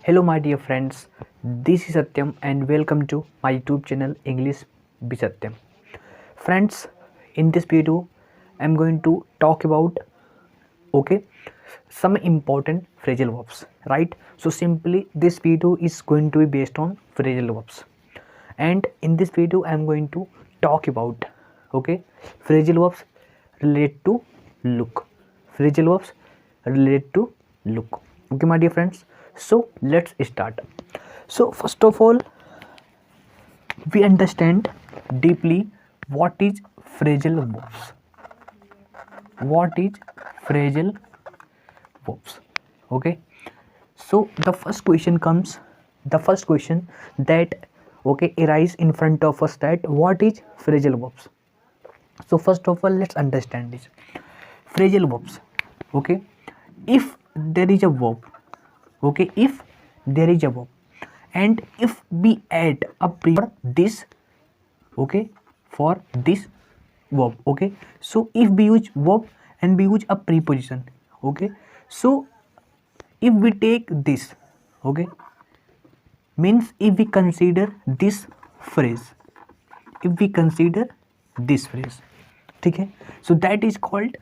Hello, my dear friends. This is Satyam, and welcome to my YouTube channel English with Satyam. Friends, in this video, I'm going to talk about some important phrasal verbs. Right? So simply, this video is going to be based on phrasal verbs, and in this video, I'm going to talk about phrasal verbs related to look. Phrasal verbs related to look. Okay, my dear friends. So let's start. So first of all, we understand deeply what is phrasal verbs. What is phrasal verbs? Okay. So the first question comes. The first question that arise in front of us, that what is phrasal verbs. So first of all, let's understand this. Phrasal verbs. Okay. If there is a verb. Okay. If there is a verb. And if we add a for this verb, so if we use verb and we use a preposition, so if we take this, means if we consider this phrase, ठीक है, so that is called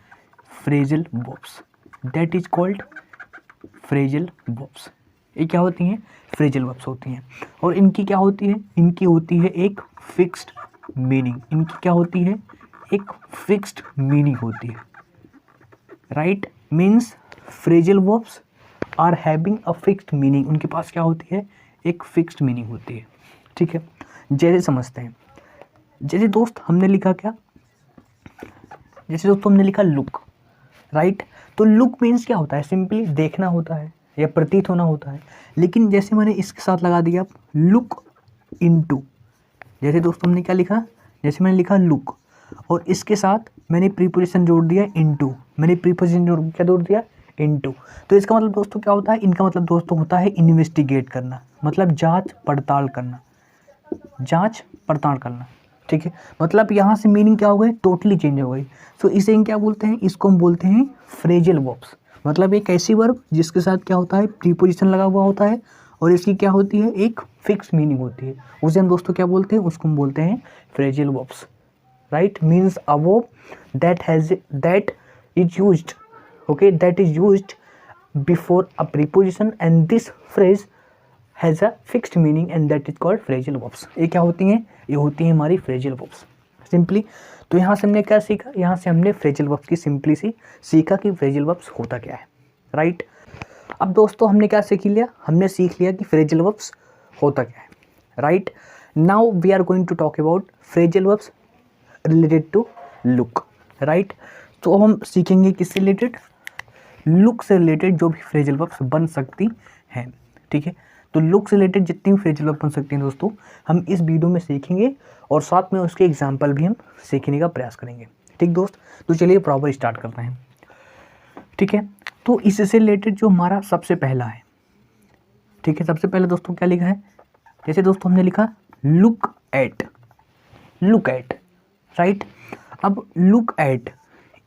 phrasal verbs. ये क्या होती हैं? Phrasal verbs होती हैं. और इनकी क्या होती है? इनकी होती है एक फिक्स्ड मीनिंग. होती है. Right? Means phrasal verbs are having a fixed meaning. उनके पास क्या होती है? एक फिक्स्ड मीनिंग होती है. ठीक है, जैसे समझते हैं. जैसे दोस्त हमने लिखा क्या? जैसे दोस्तों हमने लिखा लुक. राइट? तो लुक मीन्स क्या होता है? सिंपली देखना होता है या प्रतीत होना होता है. लेकिन जैसे मैंने इसके साथ लगा दिया लुक इनटू. जैसे दोस्तों हमने क्या लिखा? जैसे मैंने लिखा लुक और इसके साथ मैंने प्रीपोजिशन जोड़ दिया इनटू. जोड़ दिया इनटू. तो इसका मतलब दोस्तों क्या होता है? इनका मतलब दोस्तों होता है इन्वेस्टिगेट करना, मतलब जांच पड़ताल करना. ठीक है, मतलब यहाँ से मीनिंग क्या हो गई? टोटली चेंज हो गई. सो इसे क्या बोलते हैं? इसको हम बोलते हैं फ्रेजल वर्ब्स. मतलब एक ऐसी वर्ब जिसके साथ क्या होता है? प्रीपोजिशन लगा हुआ होता है और इसकी क्या होती है? एक फिक्स मीनिंग होती है. उसे हम दोस्तों क्या बोलते हैं? उसको हम बोलते हैं phrasal verbs. Right? Means a verb that is used before a preposition and this phrase has a fixed meaning and that is called phrasal verbs. ये क्या होती हैं? ये होती हैं हमारी phrasal verbs. सिंपली तो यहाँ से हमने क्या सीखा? यहाँ से हमने फ्रेजल वर्ब्स की सिंपली सी सीखा कि फ्रेजल वर्ब्स होता क्या है. राइट? अब दोस्तों हमने क्या सीख लिया? हमने सीख लिया कि फ्रेजल वर्ब्स होता क्या है. Right? Now we are going to talk about phrasal verbs related to look. Right? तो हम सीखेंगे किससे रिलेटेड? लुक से रिलेटेड जो भी फ्रेजल वर्ब्स बन सकती हैं. ठीक है, तो लुक से रिलेटेड जितनी भी फ्रेजल वर्ब बन सकती हैं दोस्तों, हम इस वीडियो में सीखेंगे और साथ में उसके एग्जाम्पल भी हम सीखने का प्रयास करेंगे. ठीक दोस्त, तो चलिए प्रॉपर स्टार्ट करते हैं. ठीक है, तो इससे रिलेटेड जो हमारा सबसे पहला है, ठीक है, सबसे पहले दोस्तों क्या लिखा है? जैसे दोस्तों हमने लिखा लुक एट. राइट? अब लुक एट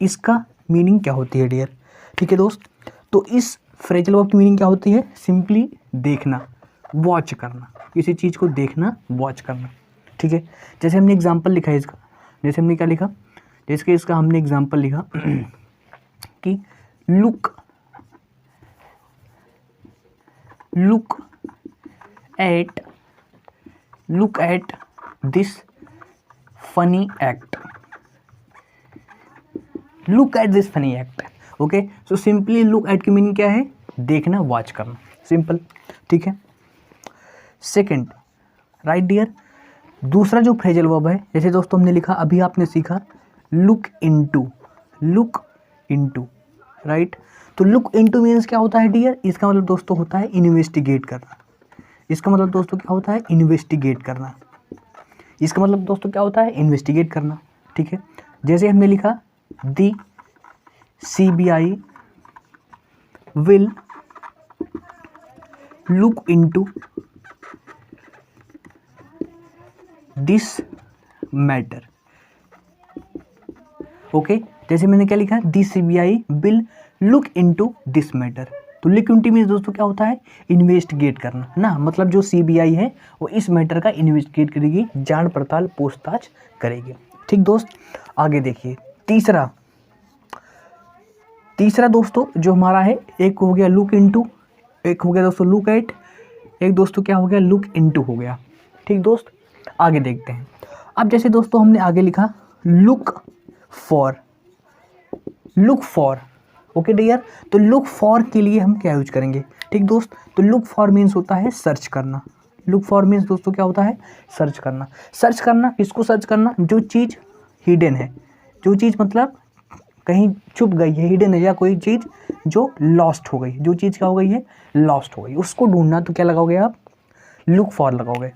इसका मीनिंग क्या होती है डियर? ठीक है दोस्त, तो इस फ्रेजल वर्ब की मीनिंग क्या होती है? सिंपली देखना, वॉच करना, किसी चीज़ को देखना, वॉच करना. ठीक है, जैसे हमने एग्जांपल लिखा है इसका. जैसे हमने क्या लिखा? जैसे इसका हमने एग्जांपल लिखा कि look at this funny act. Okay, so simply look at की मीनिंग क्या है? देखना, वॉच करना. सिंपल. ठीक है. सेकंड, राइट डियर, दूसरा जो फ्रेजल वर्ब है, जैसे दोस्तों हमने लिखा, अभी आपने सीखा लुक इनटू. राइट? तो लुक इनटू मीन्स क्या होता है डियर? इसका मतलब दोस्तों होता है इन्वेस्टिगेट करना. इसका मतलब दोस्तों क्या होता है? इन्वेस्टिगेट करना. ठीक है, जैसे हमने लिखा दी CBI will look into this matter. Okay, जैसे मैंने क्या लिखा? दी CBI will look into this matter. तो तो लुक इनटू मीन्स दोस्तों क्या होता है, इन्वेस्टिगेट करना ना, मतलब जो CBI है वो इस मैटर का इन्वेस्टिगेट करेगी, जांच पड़ताल पूछताछ करेगी। ठीक दोस्त, आगे देखिए तीसरा दोस्तों जो हमारा है, एक हो गया लुक इनटू, एक हो गया दोस्तों लुक एट, एक दोस्तों क्या हो गया लुक इनटू हो गया। ठीक दोस्त, आगे देखते हैं। अब जैसे दोस्तों हमने आगे लिखा लुक फॉर, ओके डियर, तो लुक फॉर के लिए हम क्या यूज करेंगे। ठीक दोस्त, तो लुक फॉर मीन्स होता है सर्च करना। लुक फॉर मीन्स दोस्तों क्या होता है, सर्च करना। सर्च करना किसको सर्च करना, जो चीज़ हिडन है, जो चीज़ मतलब कहीं छुप गई है, हिडन है, या कोई चीज़ जो लॉस्ट हो गई, जो चीज़ क्या हो गई है, लॉस्ट हो गई, उसको ढूंढना। तो क्या लगाओगे आप, लुक फॉर लगाओगे।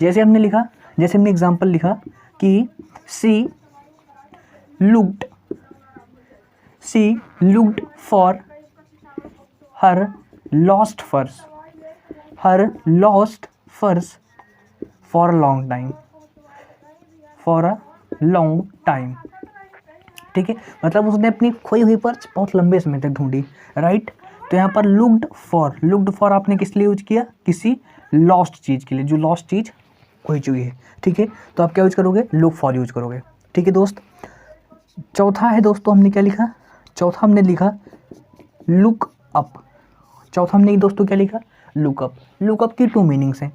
जैसे हमने लिखा, जैसे हमने एग्जाम्पल लिखा कि she looked for her lost purse for a long time. ठीक है, मतलब उसने अपनी खोई हुई पर्स बहुत लंबे समय तक ढूंढी, राइट। तो यहाँ पर लुक्ड फॉर आपने किस लिए यूज किया, किसी लॉस्ट चीज़ के लिए, जो लॉस्ट चीज़ खोई चुकी है। ठीक है, तो आप क्या यूज करोगे, लुक फॉर यूज करोगे। ठीक है दोस्त, चौथा है दोस्तों हमने क्या लिखा, चौथा हमने लिखा लुक अप। चौथा हमने दोस्तों क्या लिखा, लुक अप। लुक अप की 2 मीनिंग्स हैं।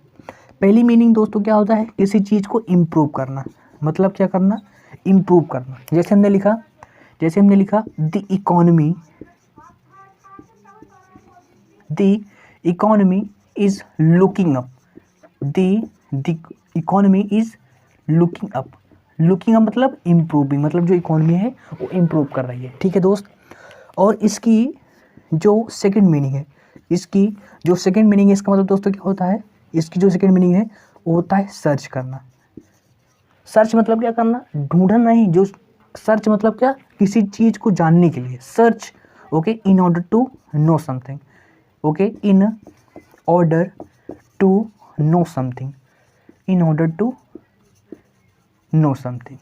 पहली मीनिंग दोस्तों क्या होता है, किसी चीज़ को इम्प्रूव करना, मतलब क्या करना, इम्प्रूव करना। जैसे हमने लिखा the economy is looking up. The economy is looking up. Looking up मतलब इम्प्रूविंग, मतलब जो इकोनॉमी है वो इम्प्रूव कर रही है। ठीक है दोस्त, और इसकी जो सेकंड मीनिंग है, इसका मतलब दोस्तों क्या होता है, इसकी जो सेकंड मीनिंग है वो होता है सर्च करना। सर्च मतलब क्या करना, ढूंढना नहीं, जो सर्च मतलब क्या, किसी चीज़ को जानने के लिए search. Okay, in order to know something. Okay, in order to know something, in order to know something.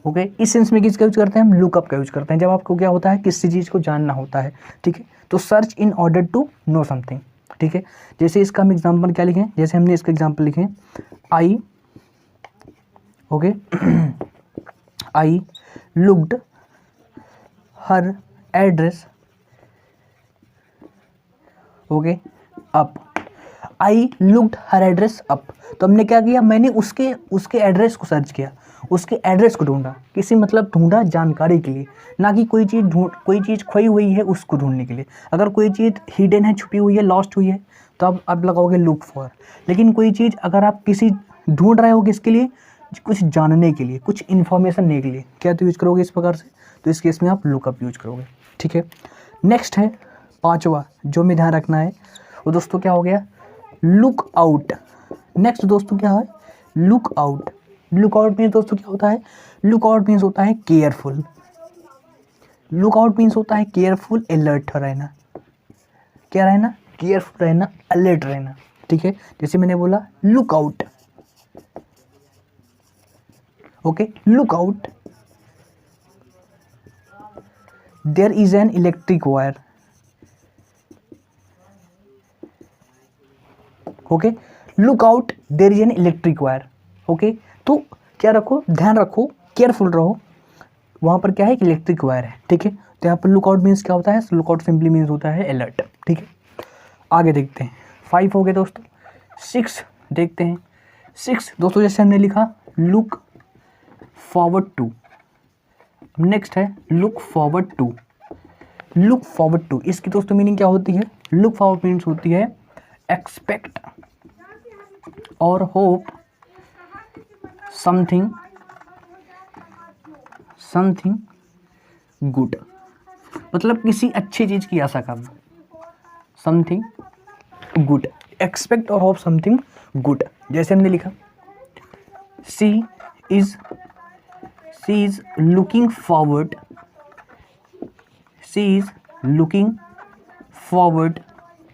Okay, इस सेंस में किसका यूज करते हैं हम, लुकअप का यूज करते हैं, जब आपको क्या होता है, किसी चीज़ को जानना होता है। ठीक है, तो search in order to know something. ठीक है, जैसे इसका हम एग्जाम्पल क्या लिखें, जैसे हमने इसका एग्जाम्पल लिखे I looked her address up. I looked her address up, तो हमने क्या किया, मैंने उसके एड्रेस को सर्च किया, उसके एड्रेस को ढूंढा, किसी मतलब ढूंढा जानकारी के लिए, ना कि कोई चीज़ खोई हुई है उसको ढूंढने के लिए। अगर कोई चीज़ हिडन है, छुपी हुई है, लॉस्ट हुई है, तो अब लगाओगे लुक फॉर। लेकिन कोई चीज़ अगर आप किसी ढूंढ रहे हो, किसके लिए, कुछ जानने के लिए, कुछ इन्फॉर्मेशन लेने के लिए, क्या तो यूज करोगे इस प्रकार से, तो इस केस में आप लुकअप यूज करोगे। ठीक है, नेक्स्ट है 5वां जो हमें ध्यान रखना है, वो दोस्तों क्या हो गया, लुक आउट। नेक्स्ट दोस्तों क्या है, look out. Look out means दोस्तों क्या होता है, लुक आउट मीन्स होता है केयरफुल। लुक आउट मीन्स होता है केयरफुल, अलर्ट रहना। क्या रहना, केयरफुल रहना, अलर्ट रहना। ठीक है, जैसे मैंने बोला look out. Okay, look out, there is an electric wire. Okay, look out, there is an electric wire. Okay, तो क्या रखो, ध्यान रखो, केयरफुल रहो, वहाँ पर क्या है, इलेक्ट्रिक वायर है। ठीक है, तो यहाँ पर लुक आउट मीन्स क्या होता है, लुक आउट सिंपली मीन्स होता है अलर्ट। ठीक है, आगे देखते हैं, 5 हो गए दोस्तों। 6 देखते हैं। 6 दोस्तों जैसे हमने लिखा लुक फॉरवर्ड टू। नेक्स्ट है look forward to. Look forward to, इसकी दोस्तों मीनिंग क्या होती है, लुक फॉरवर्ड मीन्स होती है एक्सपेक्ट और होप समथिंग गुड, मतलब किसी अच्छी चीज़ की आशा करना, समथिंग गुड, एक्सपेक्ट और होप समथिंग गुड। जैसे हमने लिखा she is looking forward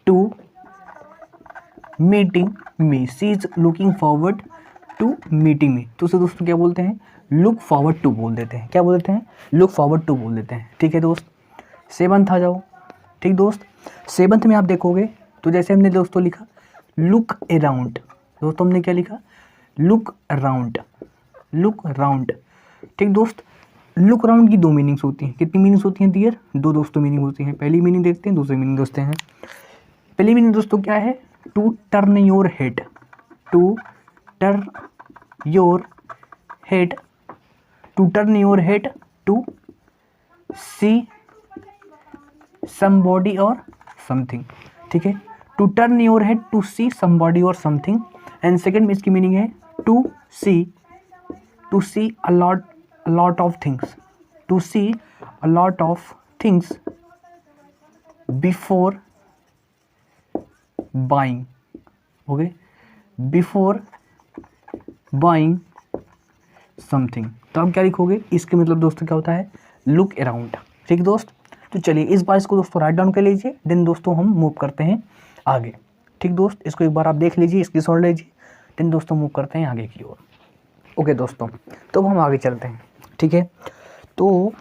to meeting me. She is looking forward to meeting me, तो उसे दोस्तों क्या बोलते हैं, लुक फॉरवर्ड टू बोल देते हैं। क्या बोल देते हैं, लुक फॉरवर्ड टू बोल देते हैं। ठीक है दोस्त, 7th आ जाओ। ठीक दोस्त। 7th में आप देखोगे तो जैसे हमने दोस्तों लिखा लुक अराउंड, दोस्तों हमने क्या लिखा, लुक अराउंड, लुक राउंड। ठीक दोस्त, लुक अराउंड की 2 मीनिंग्स होती हैं। कितनी मीनिंग्स होती हैं डियर? 2 दोस्तों मीनिंग होती हैं। पहली मीनिंग देखते हैं, दूसरी मीनिंग देखते हैं। पहली मीनिंग दोस्तों क्या है? To turn your head, to turn your head, to turn your head to see somebody और समथिंग। ठीक है, to turn your head to see somebody और समथिंग। एंड सेकेंड में इसकी मीनिंग है to see a lot of things, to see a lot of things before buying. Okay, before buying something. तो आप क्या लिखोगे? इसके मतलब दोस्तों क्या होता है? Look around. ठीक दोस्त, तो चलिए इस बार इसको दोस्तों राइट डाउन कर लीजिए, देन दोस्तों हम मूव करते हैं आगे। ठीक दोस्त, इसको एक बार आप देख लीजिए, इसकी सॉल्व लीजिए, देन दोस्तों मूव करते हैं आगे की ओर। ओके दोस्तों, तो हम आगे चलते हैं। ठीक है, तो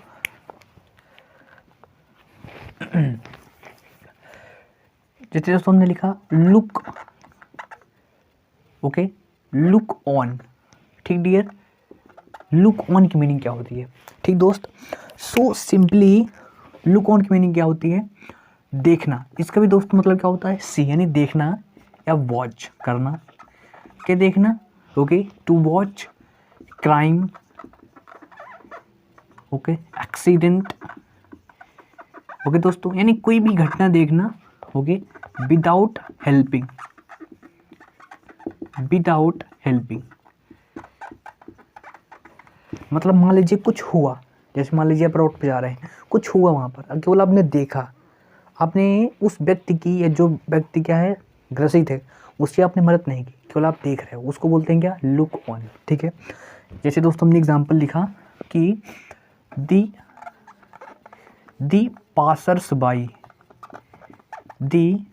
जैसे दोस्तों हमने लिखा लुक, ओके, लुक ऑन। ठीक डियर, लुक ऑन की मीनिंग क्या होती है? ठीक दोस्त, सो सिंपली लुक ऑन की मीनिंग क्या होती है? देखना। इसका भी दोस्त मतलब क्या होता है? सी, यानी देखना या वॉच करना। क्या देखना? Okay, to watch crime, okay, accident. Okay दोस्तों, यानी कोई भी घटना देखना, okay, without helping, without helping. मतलब मान लीजिए कुछ हुआ, जैसे मान लीजिए आप रोड पे जा रहे हैं, कुछ हुआ वहाँ पर, केवल आपने देखा, आपने उस व्यक्ति की, या जो व्यक्ति क्या है ग्रसित है, उसकी आपने मदद नहीं की, केवल आप देख रहे हो, उसको बोलते हैं क्या? Look on. ठीक है, जैसे दोस्तों हमने एग्जांपल लिखा कि the passers by, the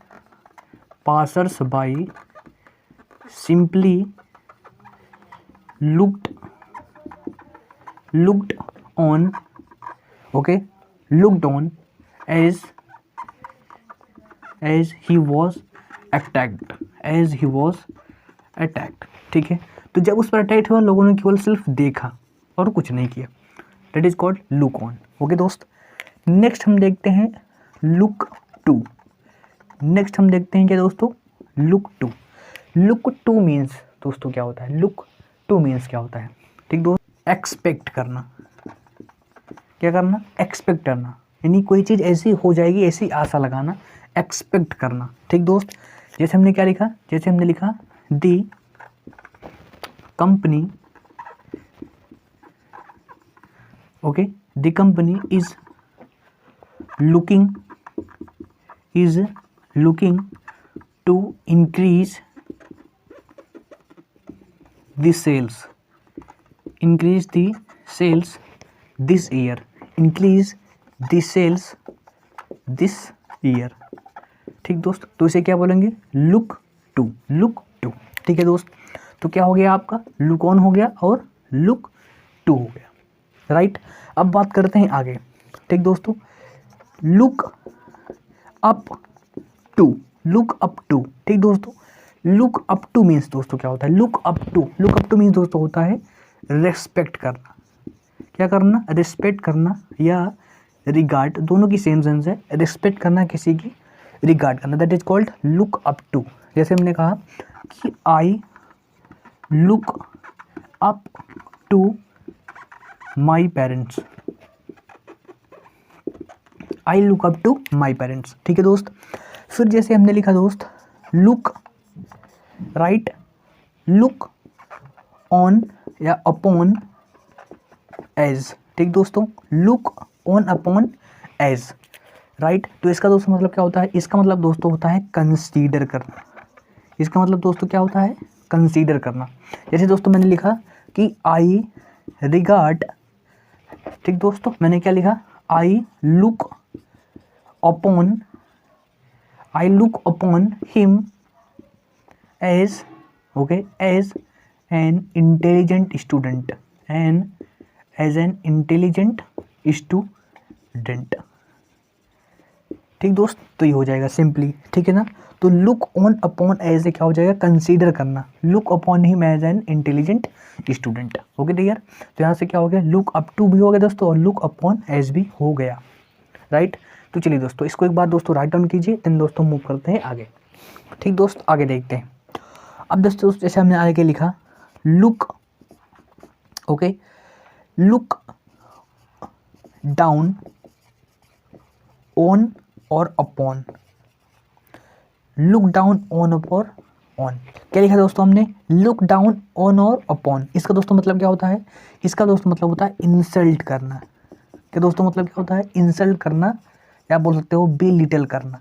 passers by simply looked on, okay, looked on as he was attacked, as he was attacked। ठीक है, तो जब उस पर अटैक हुआ, लोगों ने केवल सिर्फ देखा और कुछ नहीं किया, that is called look on. Okay दोस्त, नेक्स्ट हम देखते हैं लुक टू। नेक्स्ट हम देखते हैं क्या दोस्तों? Look to. Look to means दोस्तों क्या होता है? लुक टू मीन्स क्या होता है? ठीक दोस्त, एक्सपेक्ट करना। क्या करना? एक्सपेक्ट करना, यानी कोई चीज़ ऐसी हो जाएगी, ऐसी आशा लगाना, एक्सपेक्ट करना। ठीक दोस्त, जैसे हमने क्या लिखा? जैसे हमने लिखा the company, okay, the company is looking to increase the sales, increase the sales this year, increase the sales this year। ठीक दोस्त, तो इसे क्या बोलेंगे? Look to, look to. ठीक है दोस्त, तो क्या हो गया आपका? लुक ऑन हो गया और लुक टू हो गया, राइट। अब बात करते हैं आगे। ठीक दोस्तों, look up to, look up to. ठीक दोस्तों, लुक अप टू मीन्स दोस्तों क्या होता है? लुक अप टू मीन्स दोस्तों होता है रेस्पेक्ट करना। क्या करना? रिस्पेक्ट करना, या रिगार्ड, दोनों की सेम सेंस है। रिस्पेक्ट करना, किसी की रिगार्ड करना, that is called look up to. जैसे हमने कहा कि I look up to my parents, I look up to my parents. ठीक है दोस्त, फिर जैसे हमने लिखा दोस्त लुक, राइट, लुक ऑन या अपॉन एज। ठीक दोस्तों, look on upon as, right. तो इसका दोस्तों मतलब क्या होता है? इसका मतलब दोस्तों होता है कंसीडर करना। इसका मतलब दोस्तों क्या होता है? कंसीडर करना। जैसे दोस्तों मैंने लिखा कि आई रिगार्ड, ठीक दोस्तों, मैंने क्या लिखा? I look upon him as, okay, as an intelligent student, as an intelligent student। ठीक दोस्त, तो ये हो जाएगा सिंपली, ठीक है ना। तो look on upon as a क्या हो जाएगा, कंसीडर करना, look upon him as an intelligent student. Okay dear, तो यहाँ से क्या हो गया, लुक अप टू भी हो गया दोस्तों और लुक अपॉन एज भी हो गया, राइट। तो चलिए दोस्तों इसको एक बार दोस्तों राइट डाउन कीजिए, देन दोस्तों मूव करते हैं आगे। ठीक दोस्त, आगे देखते हैं। अब दोस्तों जैसे हमने आगे लिखा look, okay, look down on और अपॉन, लुक डाउन ऑन और ऑन, क्या लिखा दोस्तों हमने, लुक डाउन ऑन और अपॉन। इसका दोस्तों मतलब क्या होता है, इसका दोस्तों मतलब होता है इंसल्ट करना। क्या दोस्तों मतलब क्या होता है, इंसल्ट करना, या बोल सकते हो बी लिटिल करना।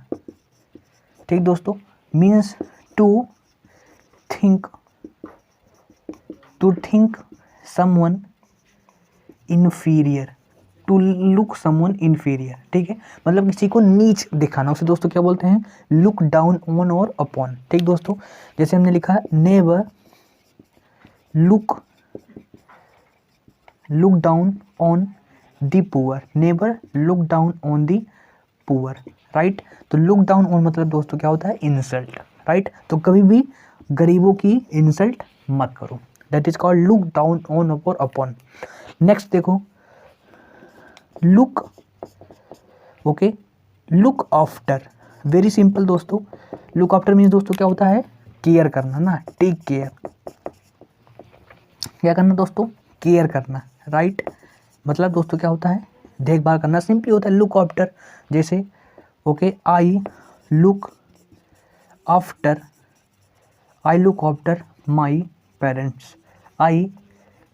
ठीक दोस्तों, means to think someone inferior, to look someone inferior, ठीक है, मतलब किसी को नीच दिखाना, उसे दोस्तों क्या बोलते हैं, लुक डाउन ऑन और अपॉन। ठीक दोस्तों, जैसे हमने लिखा never look down on the poor, never look down on the poor, right. तो लुक डाउन ऑन मतलब दोस्तों क्या होता है, इंसल्ट, राइट। तो कभी भी गरीबों की इंसल्ट मत करो, that is called look down on और अपॉन। नेक्स्ट देखो look, okay, look after, very simple दोस्तों, लुक आफ्टर मीन्स दोस्तों क्या होता है, केयर करना ना, टेक केयर, क्या करना दोस्तों, केयर करना, राइट। मतलब दोस्तों क्या होता है, देखभाल करना, सिंपली होता है लुक आफ्टर। जैसे okay, I look after my parents, I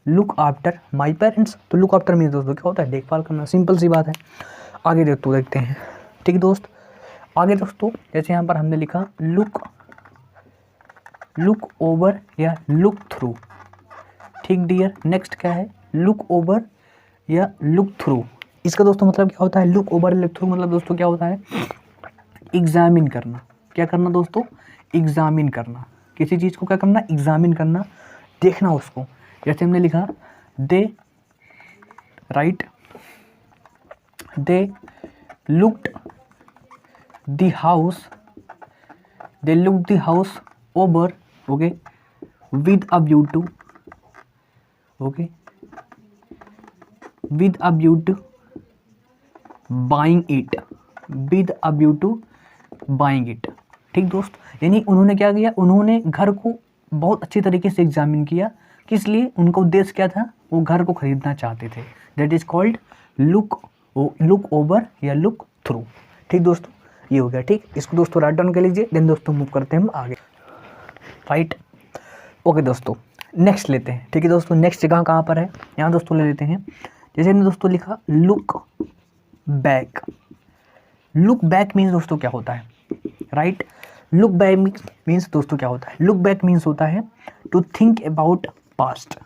look after my parents. तो लुक आफ्टर मीन्स दोस्तों क्या होता है, देखभाल करना, सिंपल सी बात है। आगे देखते हैं, ठीक है दोस्त। आगे दोस्तों जैसे यहाँ पर हमने लिखा लुक ओवर या लुक थ्रू, ठीक डियर। नेक्स्ट क्या है, लुक ओवर या लुक थ्रू। इसका दोस्तों मतलब क्या होता है, लुक ओवर लुक थ्रू मतलब दोस्तों क्या होता है, एग्जामिन करना। क्या करना दोस्तों, एग्जामिन करना, किसी चीज़ को क्या करना, एग्जामिन करना, देखना उसको। जैसे हमने लिखा they looked the house over, okay, with a view to, okay, with a view to buying it, ठीक दोस्त। यानी उन्होंने क्या किया, उन्होंने घर को बहुत अच्छी तरीके से एग्जामिन किया, किस लिए, उनका उद्देश्य क्या था, वो घर को खरीदना चाहते थे। That is called look over या लुक थ्रू। ठीक दोस्तों, ये हो गया, ठीक। इसको दोस्तों राइट डाउन कर लीजिए, देन दोस्तों मूव करते हैं हम आगे, राइट। ओके दोस्तों, नेक्स्ट लेते हैं, ठीक है दोस्तों। नेक्स्ट जगह कहाँ पर है, यहाँ दोस्तों ले लेते हैं। जैसे हमने दोस्तों लिखा look back, look back means दोस्तों क्या होता है, राइट। लुक बैक मीन्स दोस्तों क्या होता है, लुक बैक मीन्स होता है टू थिंक अबाउट पास्ट,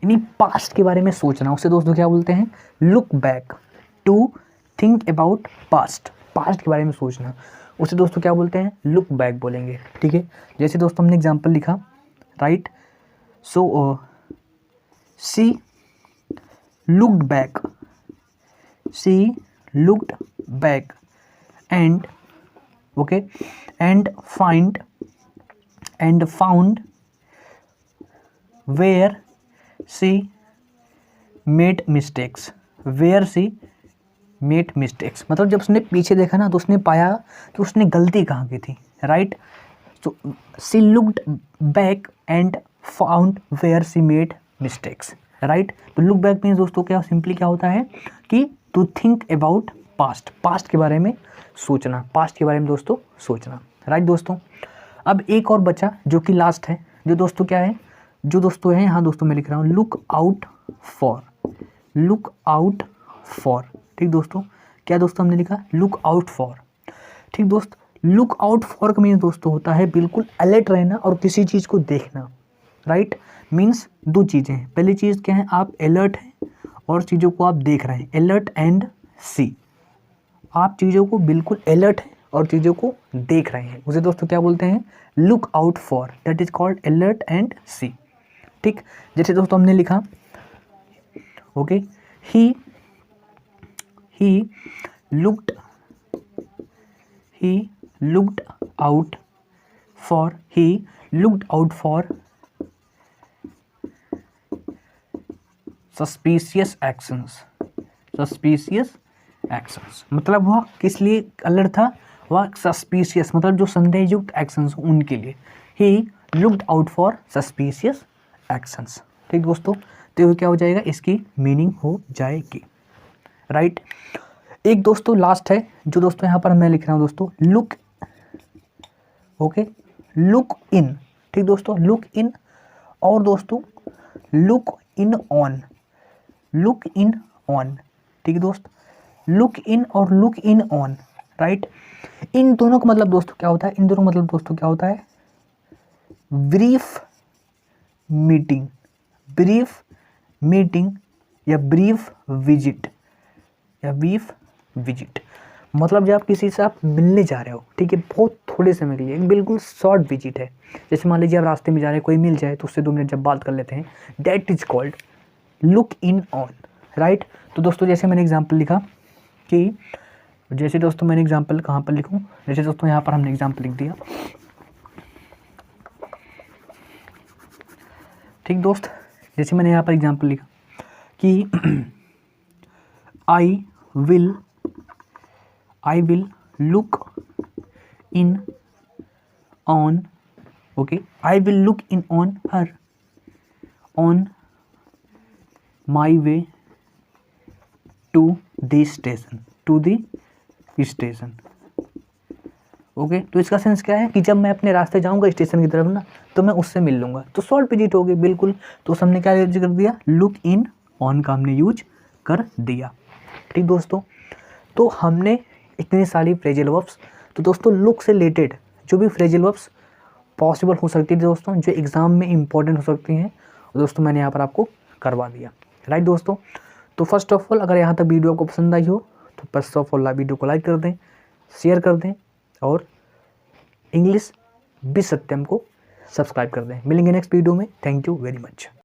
यानी पास्ट के बारे में सोचना, उसे दोस्तों क्या बोलते हैं, look back. To think about past के बारे में सोचना, उसे दोस्तों क्या बोलते हैं, लुक बैक बोलेंगे, ठीक है। जैसे दोस्तों हमने एग्जाम्पल लिखा, right, so she looked back and okay and found where she made mistakes, मतलब जब उसने पीछे देखा ना, तो उसने पाया कि उसने गलती कहाँ की थी, right. So she looked back and found where she made mistakes, right? तो look back means दोस्तों क्या सिंपली क्या होता है कि to think about past के बारे में सोचना, राइट दोस्तों। अब एक और बचा जो कि लास्ट है, जो दोस्तों क्या है, जो दोस्तों है यहाँ दोस्तों मैं लिख रहा हूँ लुक आउट फॉर, ठीक दोस्तों। क्या दोस्तों हमने लिखा, लुक आउट फॉर, ठीक दोस्त। लुक आउट फॉर का मीन्स दोस्तों होता है बिल्कुल अलर्ट रहना और किसी चीज़ को देखना, राइट। मीन्स दो चीज़ें हैं, पहली चीज़ क्या है, आप अलर्ट हैं और चीज़ों को आप देख रहे हैं, अलर्ट एंड सी। आप चीज़ों को बिल्कुल अलर्ट हैं और चीज़ों को देख रहे हैं, उसे दोस्तों क्या बोलते हैं, look out for, that is called alert and see, ठीक। जैसे दोस्तों हमने लिखा okay, he looked out for suspicious actions. मतलब वह किस लिए अलर्ट था, वह सस्पिशियस मतलब जो संदेहयुक्त एक्शंस उनके लिए। ही looked out for suspicious actions. ठीक दोस्तों, तो ये क्या हो जाएगा, इसकी मीनिंग हो जाएगी, राइट। एक दोस्तों लास्ट है जो दोस्तों यहाँ पर मैं लिख रहा हूँ दोस्तों, लुक, ओके, लुक इन। ठीक दोस्तों, लुक इन, और दोस्तों लुक इन ऑन। ठीक है दोस्त, लुक इन और लुक इन ऑन, राइट। इन दोनों का मतलब दोस्तों क्या होता है, इन दोनों का मतलब दोस्तों क्या होता है, ब्रीफ मीटिंग या ब्रीफ विजिट। मतलब जब आप किसी से आप मिलने जा रहे हो, ठीक है, बहुत थोड़े समय के लिए, बिल्कुल शॉर्ट विजिट है। जैसे मान लीजिए आप रास्ते में जा रहे हैं, कोई मिल जाए तो उससे 2 मिनट जब बात कर लेते हैं, that is called look in on, right. तो दोस्तों जैसे मैंने एग्जांपल लिखा कि, जैसे दोस्तों मैंने एग्जांपल कहाँ पर लिखूँ, जैसे दोस्तों यहाँ पर हमने एग्जांपल लिख दिया। ठीक दोस्त, जैसे मैंने यहाँ पर एग्जांपल लिखा कि I will look in on, okay, I will look in on her on my way to the station, okay. तो इसका सेंस क्या है कि जब मैं अपने रास्ते जाऊंगा स्टेशन की तरफ ना, तो मैं उससे मिल लूंगा, तो शॉर्ट विजिट होगी बिल्कुल। तो हमने क्या यूज कर दिया, लुक इन ऑन का हमने यूज कर दिया। ठीक दोस्तों, तो हमने इतनी सारी फ्रेजल वर्ब्स, तो दोस्तों लुक से रिलेटेड जो भी फ्रेजल वर्ब्स पॉसिबल हो सकती है दोस्तों, जो एग्जाम में इंपॉर्टेंट हो सकती हैं, दोस्तों मैंने यहाँ पर आपको करवा दिया, राइट दोस्तों। तो फर्स्ट ऑफ ऑल, अगर यहाँ तक वीडियो आपको पसंद आई हो तो फर्स्ट ऑफ ऑल वीडियो को लाइक कर दें, शेयर कर दें, और इंग्लिश विद सत्यम को सब्सक्राइब कर दें। मिलेंगे नेक्स्ट वीडियो में। Thank you very much.